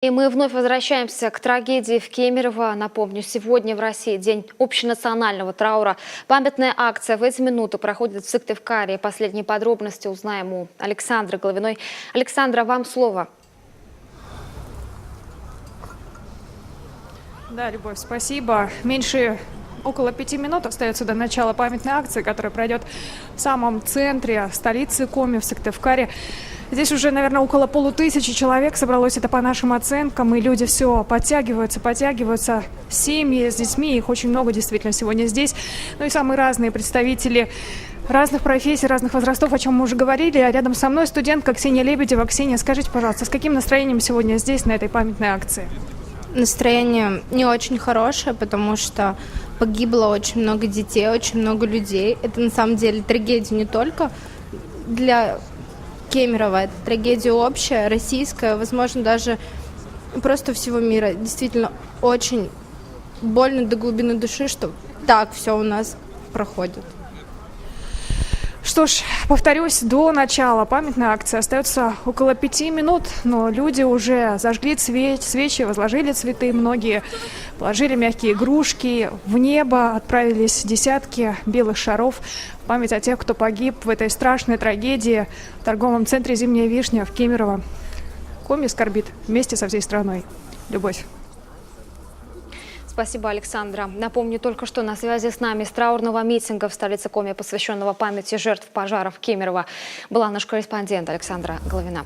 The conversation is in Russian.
И мы вновь возвращаемся к трагедии в Кемерово. Напомню, сегодня в России день общенационального траура. Памятная акция в эти минуты проходит в Сыктывкаре. Последние подробности узнаем у Александры Головиной. Александра, вам слово. Да, Любовь, спасибо. Около 5 минут остается до начала памятной акции, которая пройдет в самом центре столицы Коми, в Сыктывкаре. Здесь уже, наверное, около 500 человек собралось, это по нашим оценкам, и люди все подтягиваются, семьи с детьми, их очень много действительно сегодня здесь. Ну и самые разные представители разных профессий, разных возрастов, о чем мы уже говорили. А рядом со мной студентка Ксения Лебедева. Ксения, скажите, пожалуйста, с каким настроением сегодня здесь, на этой памятной акции? Настроение не очень хорошее, потому что погибло очень много детей, очень много людей. Это на самом деле трагедия не только для Кемерово, это трагедия общая, российская, возможно, даже просто всего мира. Действительно, очень больно до глубины души, что так все у нас проходит. Что ж, повторюсь, до начала памятной акции остается около 5 минут, но люди уже зажгли свечи, возложили цветы, многие положили мягкие игрушки, в небо отправились десятки белых шаров в память о тех, кто погиб в этой страшной трагедии в торговом центре «Зимняя вишня» в Кемерово. Коми скорбит вместе со всей страной. Любовь. Спасибо, Александра. Напомню, только что на связи с нами с траурного митинга в столице Коми, посвященного памяти жертв пожаров Кемерово, была наш корреспондент Александра Головина.